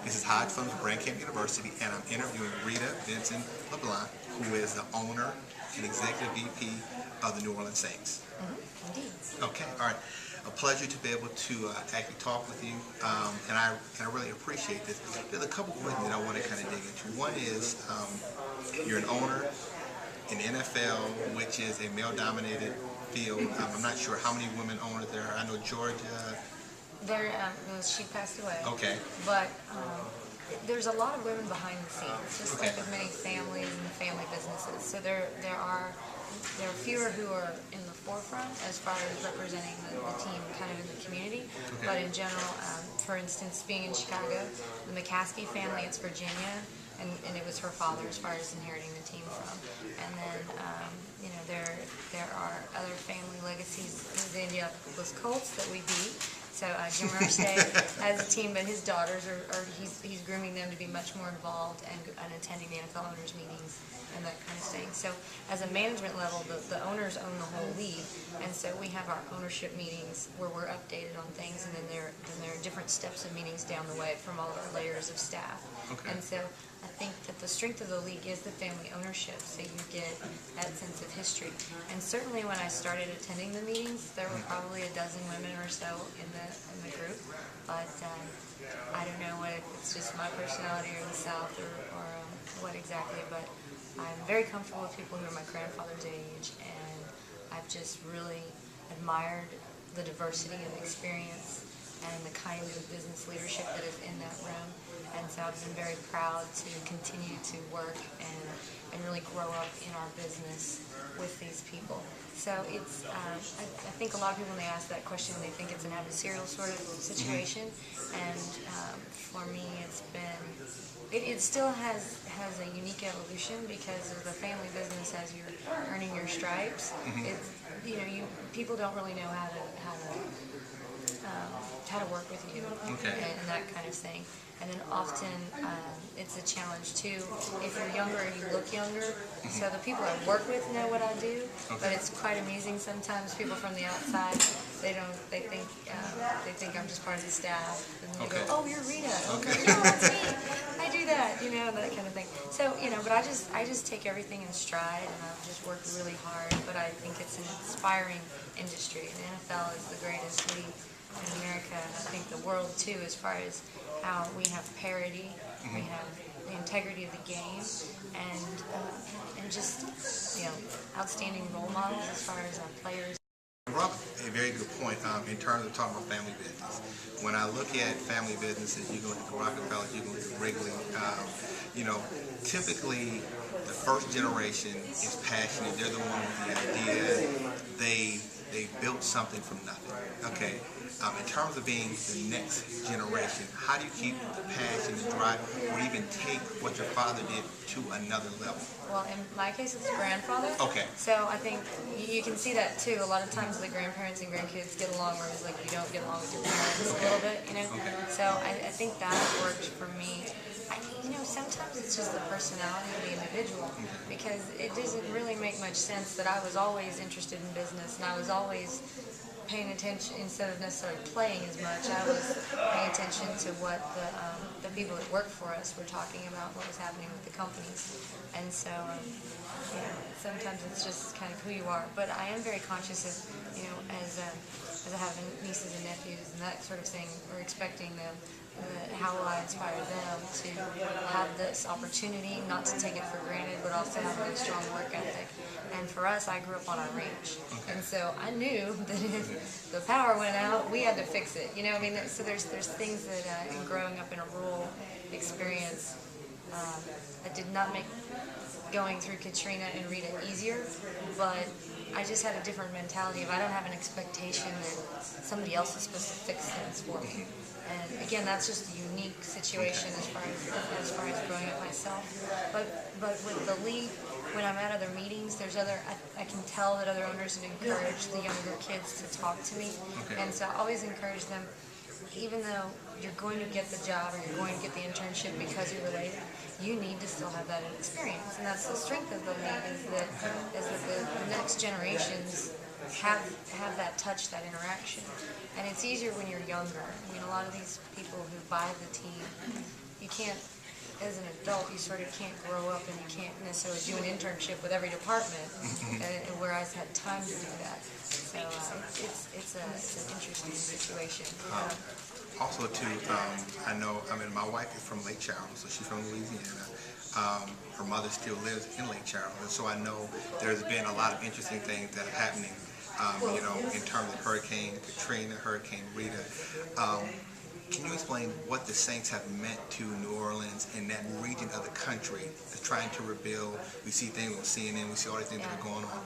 This is Hajj from Camp University, and I'm interviewing Rita Benson LeBlanc, who is the owner and executive VP of the New Orleans Saints. Indeed. Okay, all right. A pleasure to be able to actually talk with you, and I really appreciate this. There's a couple questions that I want to kind of dig into. One is you're an owner in the NFL, which is a male-dominated field. I'm not sure how many women owners there are. I know Georgia. She passed away. Okay. But there's a lot of women behind the scenes, just like with many families and family businesses. So there are fewer who are in the forefront as far as representing the team kind of in the community. Okay. But in general, for instance, being in Chicago, the McCaskey family, it's Virginia, and it was her father as far as inheriting the team from. And then, there are other family legacies in the Indianapolis Colts that we beat. So Jim Irsay has a team, but his daughters he's grooming them to be much more involved and attending the NFL owners meetings and that kind of thing. So as a management level, the owners own the whole league, and so we have our ownership meetings where we're updated on things, and then there are different steps of meetings down the way from all of our layers of staff. Okay. And so I think that the strength of the league is the family ownership, so you get that sense of history. And certainly when I started attending the meetings, there were probably a dozen women or so in the group, but I don't know if it's just my personality or the South or what exactly, but I'm very comfortable with people who are my grandfather's age, and I've just really admired the diversity of experience and the kind of business leadership that is in that room. And so I've been very proud to continue to work and really grow up in our business with these people. So it's, I think a lot of people, when they ask that question, they think it's an adversarial sort of situation. And for me, it's been, it still has a unique evolution because of the family business. As you're earning your stripes, it's, people don't really know how to work with you, and that kind of thing. And then often it's a challenge too. If you're younger and you look younger, so the people I work with know what I do, but it's quite amusing sometimes. People from the outside, they think I'm just part of the staff, and they go, "Oh, you're Rita." Okay. "No, that's me. I do that," that kind of thing. So but I just take everything in stride, and I've just worked really hard. But I think it's an inspiring industry. The NFL is the greatest league in America, and I think the world too, as far as how we have parity, we have the integrity of the game, and just outstanding role models as far as our players. You brought up a very good point in terms of talking about family business. When I look at family businesses, you go to the Rockefeller, you go to Wrigley, typically the first generation is passionate. They're the one with the idea. They built something from nothing. Okay. In terms of being the next generation, how do you keep the passion, the drive, or even take what your father did to another level? Well, in my case, it's grandfather. Okay. So I think you can see that too. A lot of times the grandparents and grandkids get along, whereas like you don't get along with your parents a little bit, Okay. So I think that worked for me. Sometimes it's just the personality of the individual, because it doesn't really make much sense that I was always interested in business, and I was always paying attention instead of necessarily playing as much. I was paying attention to what the people that worked for us were talking about, what was happening with the companies, and so sometimes it's just kind of who you are. But I am very conscious of as I have nieces and nephews and that sort of thing, we're expecting them. How will I inspire them to have this opportunity, not to take it for granted, but also have a strong work ethic? And for us, I grew up on a ranch, and so I knew that if the power went out, we had to fix it. So there's things that in growing up in a rural experience that did not make going through Katrina and Rita easier, but I just had a different mentality of I don't have an expectation that somebody else is supposed to fix things for me. And again, that's just a unique situation as far as growing up myself. But with the league, when I'm at other meetings, I can tell that other owners have encouraged the younger kids to talk to me. And so I always encourage them, even though you're going to get the job or you're going to get the internship because you're related, you need to still have that experience. And that's the strength of the league, is that the next generations have that touch, that interaction. And it's easier when you're younger. I mean, a lot of these people who buy the team, you can't, as an adult, you sort of can't grow up and you can't necessarily do an internship with every department, whereas I had time to do that. So it's an interesting situation. Also, too, I know, my wife is from Lake Charles, so she's from Louisiana. Her mother still lives in Lake Charles, and so I know there's been a lot of interesting things that are happening, in terms of Hurricane Katrina, Hurricane Rita. Can you explain what the Saints have meant to New Orleans and that region of the country that's trying to rebuild? We see things on CNN, we see all the things that are going on.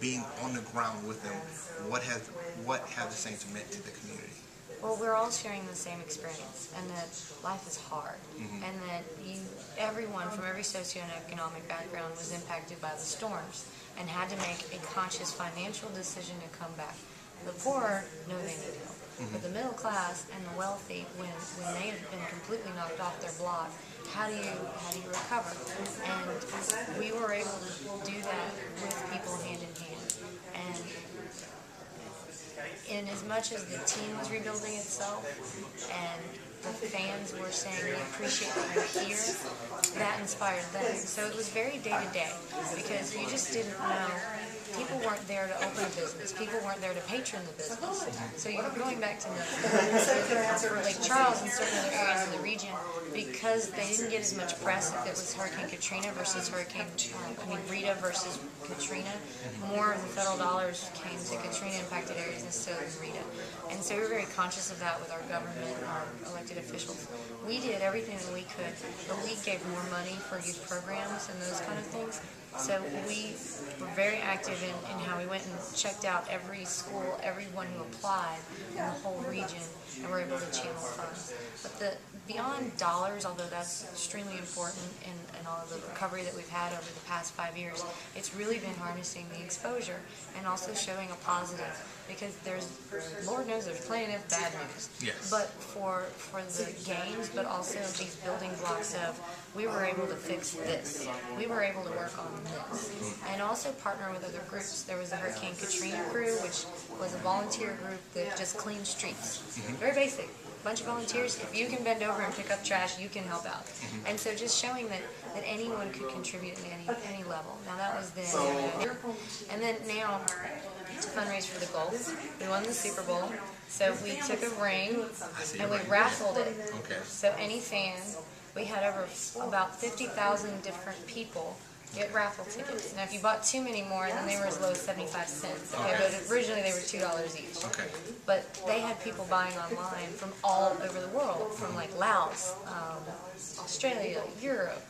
Being on the ground with them, what have the Saints meant to the community? Well, we're all sharing the same experience, and that life is hard, and that everyone from every socioeconomic background was impacted by the storms and had to make a conscious financial decision to come back. The poor know they need help, but the middle class and the wealthy, when they have been completely knocked off their block, how do you recover? And we were able to do that with people hand in hand. And in as much as the team was rebuilding itself and the fans were saying we appreciate that you're here, that inspired them. So it was very day to day, because you just didn't know. People weren't there to open a business. People weren't there to patron the business. So you're going back to for Lake Charles and certain other areas in the region, because they didn't get as much press if it was Hurricane Katrina versus Rita versus Katrina. More of the federal dollars came to Katrina-impacted areas instead of Rita. And so we were very conscious of that with our government and our elected officials. We did everything that we could. The league gave more money for youth programs and those kind of things. So we were very active in how we went and checked out every school, everyone who applied in the whole region, and were able to channel funds. But beyond dollars, although that's extremely important in all of the recovery that we've had over the past 5 years, it's really been harnessing the exposure and also showing a positive, because Lord knows there's plenty of bad news. Yes. But for the gains, but also these building blocks of, we were able to fix this, we were able to work on this, and also partner with other groups. There was the Hurricane Katrina crew, which was a volunteer group that just cleaned streets. Very basic. Bunch of volunteers. If you can bend over and pick up trash, you can help out. And so just showing that anyone could contribute at any level. Now that was then. And then now, to fundraise for the Gulf, we won the Super Bowl. So we took a ring and we raffled it. Okay. So any fan, we had about 50,000 different people get raffle tickets. Now if you bought too many more, then they were as low as 75 cents. Okay, but originally they were $2 each. Okay. But they had people buying online from all over the world, from like Laos, Australia, Europe,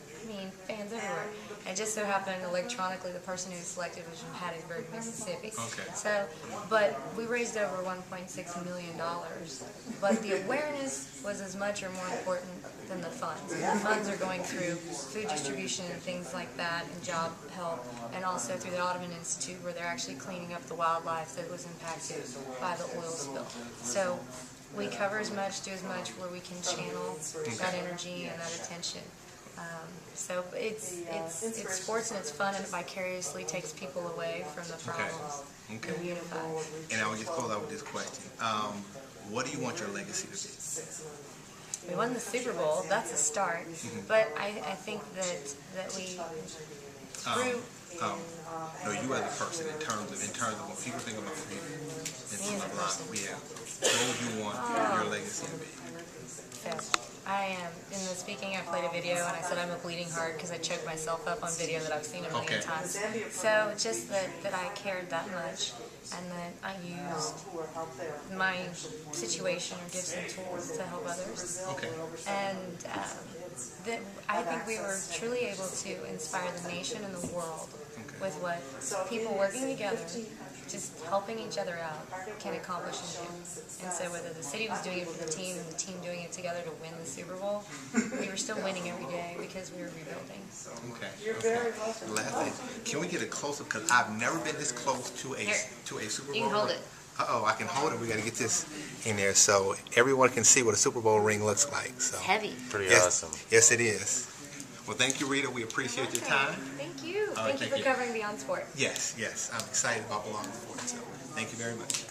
fans everywhere. And just so happened, electronically, the person who was selected was from Hattiesburg, Mississippi. Okay. So, but we raised over $1.6 million. But the awareness was as much or more important than the funds. The funds are going through food distribution and things like that, and job help, and also through the Ottoman Institute, where they're actually cleaning up the wildlife that was impacted by the oil spill. So we cover as much, do as much, where we can channel that energy and that attention. So it's sports and it's fun, and it vicariously takes people away from the problems. Okay. And unify. And I will just close out with this question. What do you want your legacy to be? We won the Super Bowl. That's a start. But I think that we through. No, you as a person, in terms of when people think about Rita Benson LeBlanc, what would you want your legacy to be? I am in the speaking. I played a video and I said I'm a bleeding heart because I choked myself up on video that I've seen a million times. So just that I cared that much, and that I used my situation or gifts and tools to help others. Okay. And that I think we were truly able to inspire the nation and the world with what people working together, just helping each other out, can accomplish and do. And so whether the city was doing it with the team and the team doing it together to win the Super Bowl, we were still winning every day because we were rebuilding. Okay. Last thing, can we get a close-up? Because I've never been this close to a Super Bowl. You can hold it. Uh-oh, I can hold it. We got to get this in there so everyone can see what a Super Bowl ring looks like. So It's heavy. Pretty awesome. Yes, it is. Well, thank you, Rita. We appreciate your time. Thank you. All right, Thank you for covering Beyond Sport. Yes. I'm excited about Belong Sport. So thank you very much.